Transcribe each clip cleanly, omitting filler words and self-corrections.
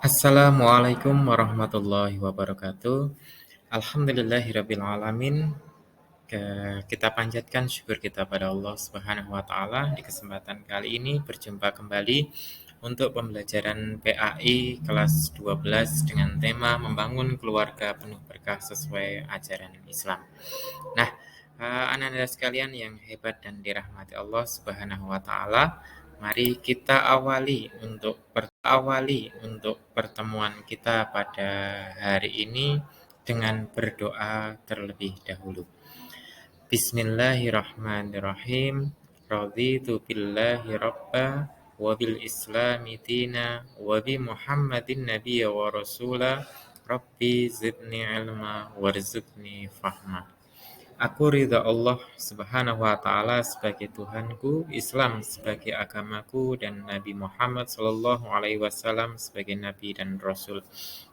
Assalamualaikum warahmatullahi wabarakatuh. Alhamdulillahirrabbilalamin. Kita panjatkan syukur kita pada Allah Subhanahu wa Ta'ala. Di kesempatan kali ini berjumpa kembali untuk pembelajaran PAI kelas 12 dengan tema membangun keluarga penuh berkah sesuai ajaran Islam. Nah, anak-anak sekalian yang hebat dan dirahmati Allah Subhanahu wa Ta'ala, mari kita awali untuk pertemuan kita pada hari ini dengan berdoa terlebih dahulu. Bismillahirrahmanirrahim. Raditu billahi rabba wa bil islami dina wa bi Muhammadin nabiyya wa rasula. Rabbi zidni ilma warzuqni fahma. Aku ridha Allah Subhanahu wa Ta'ala sebagai Tuhanku, Islam sebagai agamaku, dan Nabi Muhammad Sallallahu Alaihi Wasallam sebagai Nabi dan Rasul.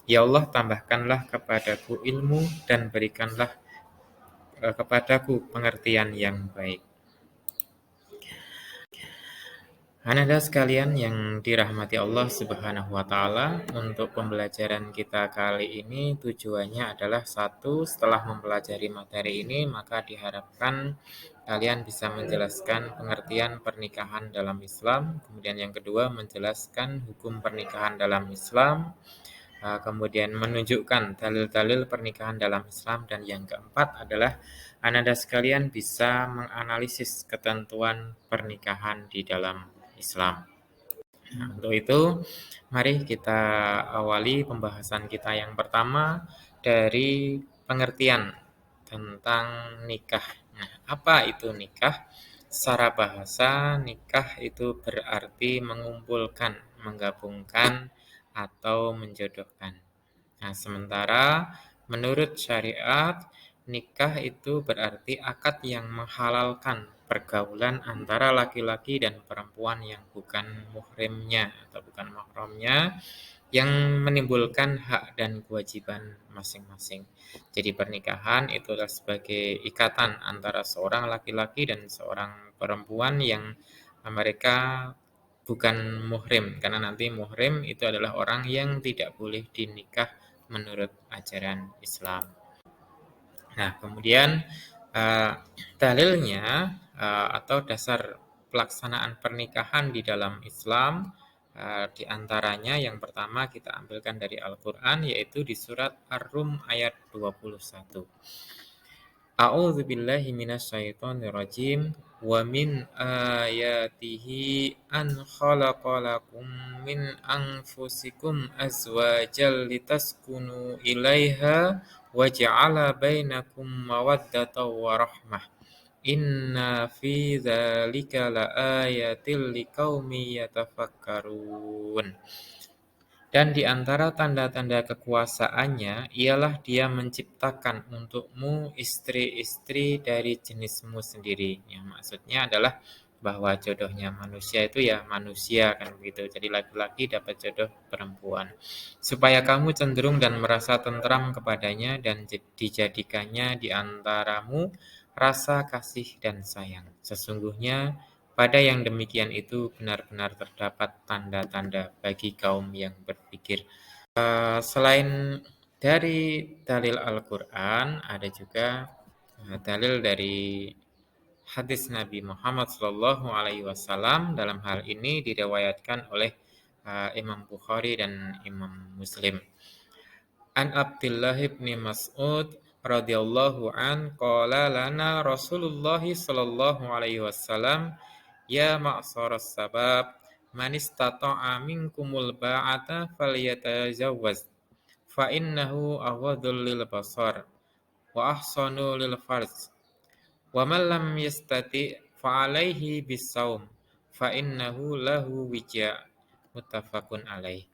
Ya Allah, tambahkanlah kepadaku ilmu dan berikanlah kepadaku pengertian yang baik. Anak-anak sekalian yang dirahmati Allah Subhanahu wa Ta'ala, untuk pembelajaran kita kali ini tujuannya adalah satu, setelah mempelajari materi ini maka diharapkan kalian bisa menjelaskan pengertian pernikahan dalam Islam. Kemudian yang kedua, menjelaskan hukum pernikahan dalam Islam. Kemudian menunjukkan dalil-dalil pernikahan dalam Islam. Dan yang keempat adalah anak-anak sekalian bisa menganalisis ketentuan pernikahan di dalam Islam. Nah, untuk itu, mari kita awali pembahasan kita yang pertama dari pengertian tentang nikah. Nah, apa itu nikah? Secara bahasa, nikah itu berarti mengumpulkan, menggabungkan, atau menjodohkan. Nah, sementara menurut syariat, nikah itu berarti akad yang menghalalkan pergaulan antara laki-laki dan perempuan yang bukan muhrimnya atau bukan mahramnya, yang menimbulkan hak dan kewajiban masing-masing. Jadi pernikahan itulah sebagai ikatan antara seorang laki-laki dan seorang perempuan yang mereka bukan muhrim, karena nanti muhrim itu adalah orang yang tidak boleh dinikah menurut ajaran Islam. Nah, kemudian dalilnya atau dasar pelaksanaan pernikahan di dalam Islam, di antaranya yang pertama kita ambilkan dari Al-Quran, yaitu di surat Ar-Rum ayat 21. A'udzu billahi minasyaitonir rajim. Wa min ayatihi an khalaqa lakum min anfusikum azwajan litaskunu ilaiha wa ja'ala bainakum mawaddatan wa rahmah. Inna fi dzalika laayatil liqaumin yatafakkarun. Dan di antara tanda-tanda kekuasaannya ialah Dia menciptakan untukmu istri-istri dari jenismu sendiri. Yang maksudnya adalah bahwa jodohnya manusia itu ya manusia, kan begitu. Jadi laki-laki dapat jodoh perempuan. Supaya kamu cenderung dan merasa tentram kepadanya dan dijadikannya di antaramu rasa kasih dan sayang. Sesungguhnya pada yang demikian itu benar-benar terdapat tanda-tanda bagi kaum yang berpikir. Selain dari dalil Al-Quran, ada juga dalil dari hadis Nabi Muhammad SAW. Dalam hal ini diriwayatkan oleh Imam Bukhari dan Imam Muslim. An Abdullah bin Mas'ud radhiyallahu an qala lana Rasulullah sallallahu alaihi wasallam, ya ma'sharas sabab, man istata'a minkumul ba'ata falyatazawwaz, fa innahu aghadul lil basar wa ahsanu lil farj, wa man lam yastati fa alaihi bisawm, fa innahu lahu wija'. Muttafaqun alaih.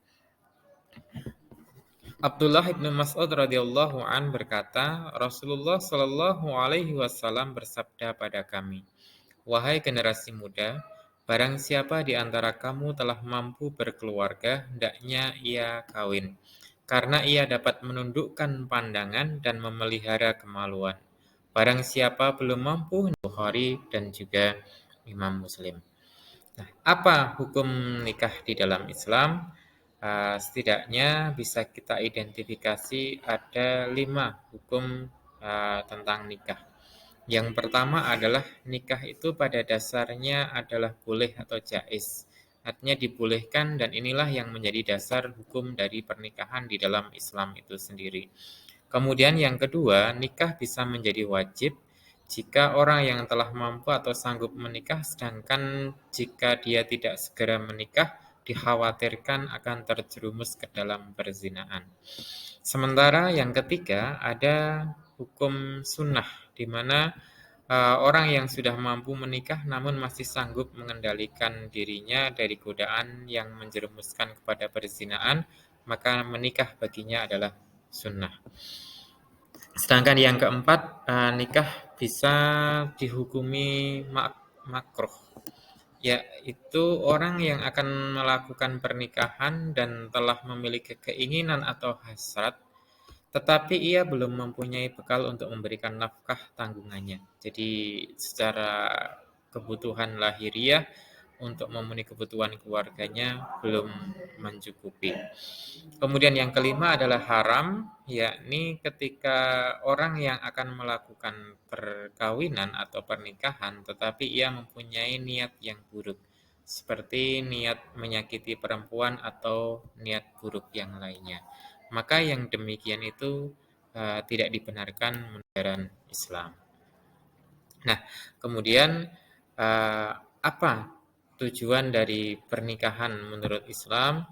Abdullah bin Mas'ud radhiyallahu an berkata, Rasulullah sallallahu alaihi wasallam bersabda pada kami, wahai generasi muda, barang siapa di antara kamu telah mampu berkeluarga, hendaknya ia kawin, karena ia dapat menundukkan pandangan dan memelihara kemaluan. Barang siapa belum mampu, Bukhari dan juga Imam Muslim. Nah, apa hukum nikah di dalam Islam? Setidaknya bisa kita identifikasi ada 5 hukum tentang nikah. Yang pertama adalah nikah itu pada dasarnya adalah boleh atau jaiz. Artinya dibolehkan dan inilah yang menjadi dasar hukum dari pernikahan di dalam Islam itu sendiri. Kemudian yang kedua, nikah bisa menjadi wajib jika orang yang telah mampu atau sanggup menikah, sedangkan jika dia tidak segera menikah, dikhawatirkan akan terjerumus ke dalam perzinahan. Sementara yang ketiga ada hukum sunnah, di mana orang yang sudah mampu menikah namun masih sanggup mengendalikan dirinya dari godaan yang menjerumuskan kepada perzinahan, maka menikah baginya adalah sunnah. Sedangkan yang keempat, nikah bisa dihukumi makruh, yaitu orang yang akan melakukan pernikahan dan telah memiliki keinginan atau hasrat, tetapi ia belum mempunyai bekal untuk memberikan nafkah tanggungannya. Jadi secara kebutuhan lahiriah untuk memenuhi kebutuhan keluarganya belum mencukupi. Kemudian yang kelima adalah haram, yakni ketika orang yang akan melakukan perkawinan atau pernikahan tetapi ia mempunyai niat yang buruk, seperti niat menyakiti perempuan atau niat buruk yang lainnya. Maka yang demikian itu tidak dibenarkan menurut ajaran Islam. Nah, kemudian apa tujuan dari pernikahan menurut Islam?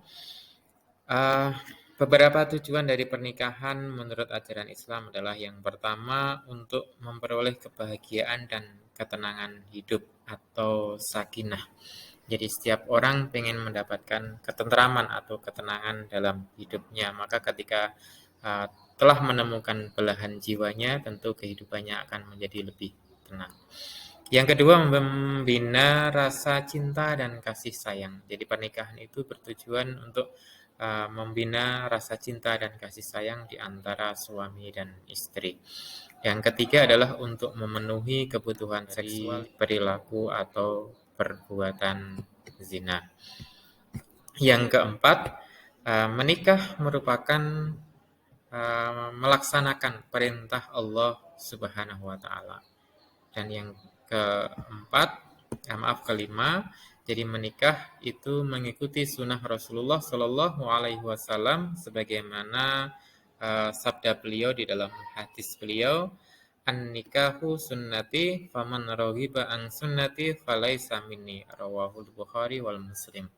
Beberapa tujuan dari pernikahan menurut ajaran Islam adalah yang pertama untuk memperoleh kebahagiaan dan ketenangan hidup atau sakinah. Jadi setiap orang ingin mendapatkan ketentraman atau ketenangan dalam hidupnya, maka ketika uh, telah menemukan belahan jiwanya, tentu kehidupannya akan menjadi lebih tenang. Yang kedua, membina rasa cinta dan kasih sayang. Jadi pernikahan itu bertujuan untuk membina rasa cinta dan kasih sayang di antara suami dan istri. Yang ketiga adalah untuk memenuhi kebutuhan seksual, perilaku atau perbuatan zina. Yang keempat, menikah merupakan melaksanakan perintah Allah Subhanahu wa taala. Dan yang kelima, jadi menikah itu mengikuti sunnah Rasulullah Shallallahu Alaihi Wasallam sebagaimana sabda beliau di dalam hadis beliau, an-nikahu sunnati faman raghiba an sunnati falaisa minni, rawahul Bukhari wal Muslim.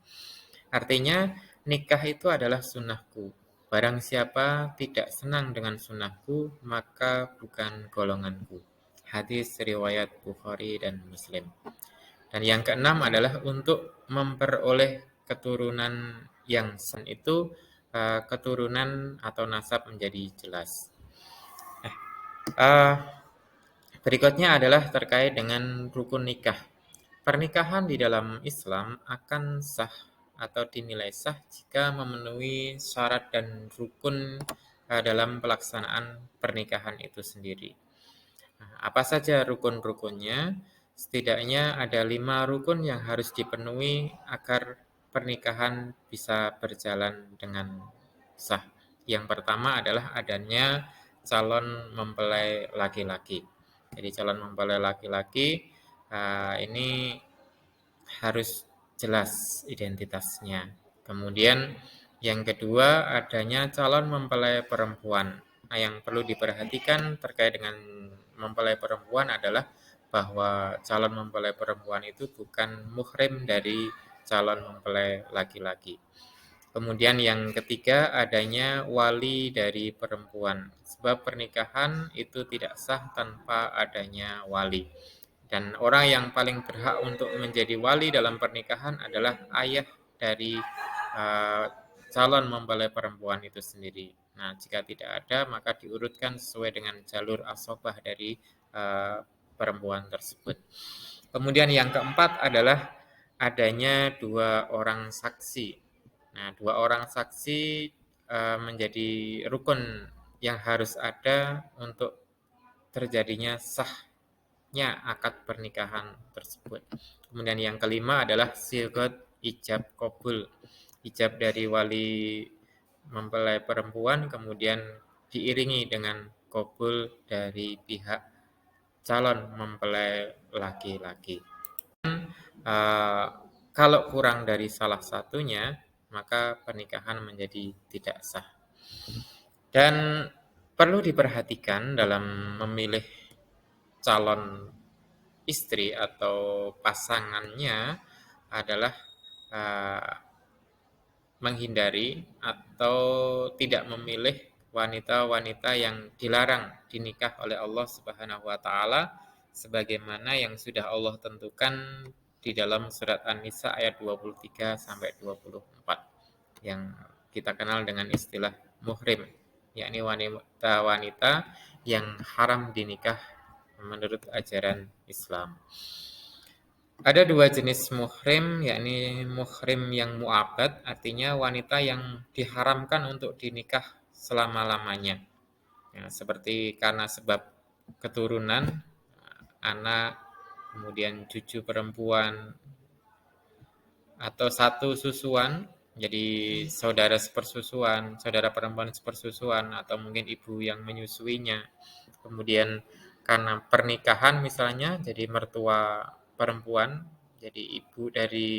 Artinya nikah itu adalah sunnahku. Barang siapa tidak senang dengan sunnahku, maka bukan golonganku. Hadis riwayat Bukhari dan Muslim. Dan yang keenam adalah untuk memperoleh keturunan yang itu keturunan atau nasab menjadi jelas. Berikutnya adalah terkait dengan rukun nikah. Pernikahan di dalam Islam akan sah atau dinilai sah jika memenuhi syarat dan rukun dalam pelaksanaan pernikahan itu sendiri. Apa saja rukun-rukunnya? Setidaknya ada 5 rukun yang harus dipenuhi agar pernikahan bisa berjalan dengan sah. Yang pertama adalah adanya calon mempelai laki-laki. Jadi calon mempelai laki-laki ini harus jelas identitasnya. Kemudian yang kedua adanya calon mempelai perempuan. Nah, yang perlu diperhatikan terkait dengan mempelai perempuan adalah bahwa calon mempelai perempuan itu bukan muhrim dari calon mempelai laki-laki. Kemudian yang ketiga adanya wali dari perempuan. Sebab pernikahan itu tidak sah tanpa adanya wali. Dan orang yang paling berhak untuk menjadi wali dalam pernikahan adalah ayah dari calon mempelai perempuan itu sendiri. Nah, jika tidak ada, maka diurutkan sesuai dengan jalur asobah dari perempuan tersebut. Kemudian yang keempat adalah adanya 2 orang saksi. Nah, 2 orang saksi menjadi rukun yang harus ada untuk terjadinya sahnya akad pernikahan tersebut. Kemudian yang kelima adalah sigot ijab kabul, ijab dari wali mempelai perempuan, kemudian diiringi dengan qabul dari pihak calon mempelai laki-laki. Uh, Kalau kurang dari salah satunya, maka pernikahan menjadi tidak sah. Dan perlu diperhatikan dalam memilih calon istri atau pasangannya adalah uh, menghindari atau tidak memilih wanita-wanita yang dilarang dinikah oleh Allah Subhanahu wa taala sebagaimana yang sudah Allah tentukan di dalam surat An-Nisa ayat 23 sampai 24 yang kita kenal dengan istilah muhrim, yakni wanita-wanita yang haram dinikah menurut ajaran Islam. Ada dua jenis muhrim, yakni muhrim yang mu'abbad, artinya wanita yang diharamkan untuk dinikah selama-lamanya. Ya, seperti karena sebab keturunan, anak, kemudian cucu perempuan, atau satu susuan, jadi saudara sepersusuan, saudara perempuan sepersusuan, atau mungkin ibu yang menyusuinya. Kemudian karena pernikahan misalnya, jadi mertua perempuan, jadi ibu dari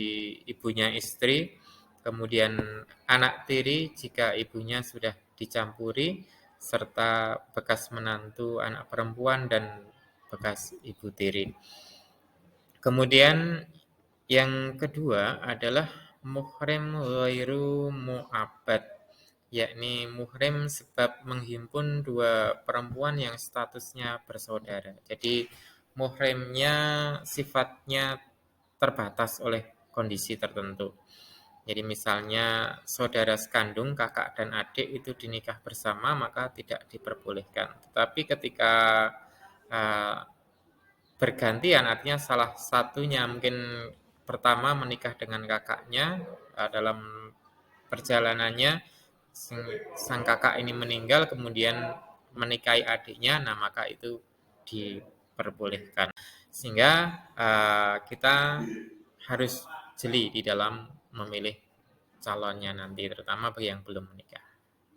ibunya istri, kemudian anak tiri jika ibunya sudah dicampuri, serta bekas menantu anak perempuan dan bekas ibu tiri. Kemudian yang kedua adalah muhrim ghairu mu'abbad, yakni muhrim sebab menghimpun dua perempuan yang statusnya bersaudara. Jadi muhrimnya sifatnya terbatas oleh kondisi tertentu. Jadi misalnya saudara sekandung, kakak dan adik itu dinikah bersama maka tidak diperbolehkan. Tetapi ketika uh, bergantian, artinya salah satunya mungkin pertama menikah dengan kakaknya, dalam perjalanannya sang kakak ini meninggal kemudian menikahi adiknya, nah maka itu diperbolehkan. Sehingga kita harus jeli di dalam memilih calonnya nanti, terutama bagi yang belum menikah.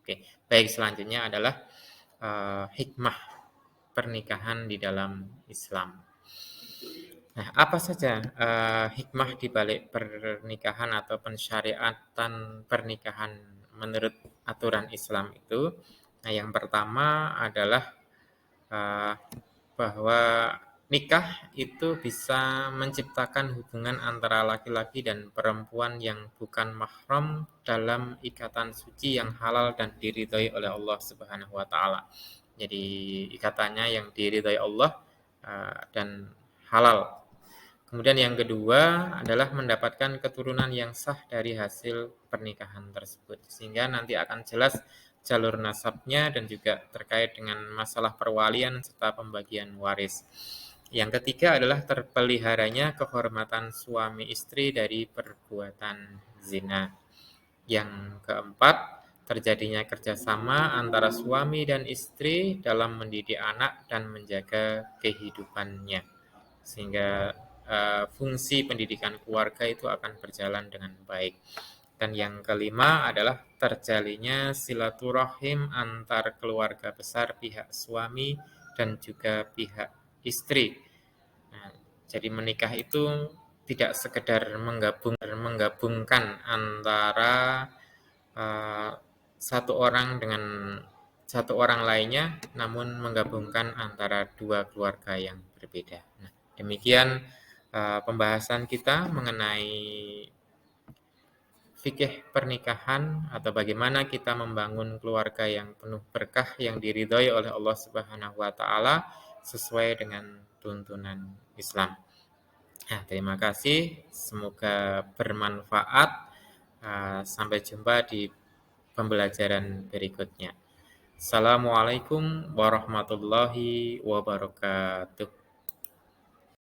Oke, baik, selanjutnya adalah hikmah pernikahan di dalam Islam. Nah, apa saja hikmah di balik pernikahan atau pensyariatan pernikahan menurut aturan Islam itu? Nah, yang pertama adalah uh, bahwa nikah itu bisa menciptakan hubungan antara laki-laki dan perempuan yang bukan mahram dalam ikatan suci yang halal dan diridhai oleh Allah Subhanahu wa taala. Jadi ikatannya yang diridhai Allah dan halal. Kemudian yang kedua adalah mendapatkan keturunan yang sah dari hasil pernikahan tersebut. Sehingga nanti akan jelas jalur nasabnya dan juga terkait dengan masalah perwalian serta pembagian waris. Yang ketiga adalah terpeliharanya kehormatan suami istri dari perbuatan zina. Yang keempat, terjadinya kerjasama antara suami dan istri dalam mendidik anak dan menjaga kehidupannya. Sehingga fungsi pendidikan keluarga itu akan berjalan dengan baik. Dan yang kelima adalah terjalinnya silaturahim antar keluarga besar pihak suami dan juga pihak istri. Nah, jadi menikah itu tidak sekedar menggabungkan antara satu orang dengan satu orang lainnya, namun menggabungkan antara dua keluarga yang berbeda. Nah, demikian pembahasan kita mengenai fikih pernikahan atau bagaimana kita membangun keluarga yang penuh berkah yang diridhoi oleh Allah Subhanahu wa taala sesuai dengan tuntunan Islam. Nah, terima kasih, semoga bermanfaat. Sampai jumpa di pembelajaran berikutnya. Assalamualaikum warahmatullahi wabarakatuh.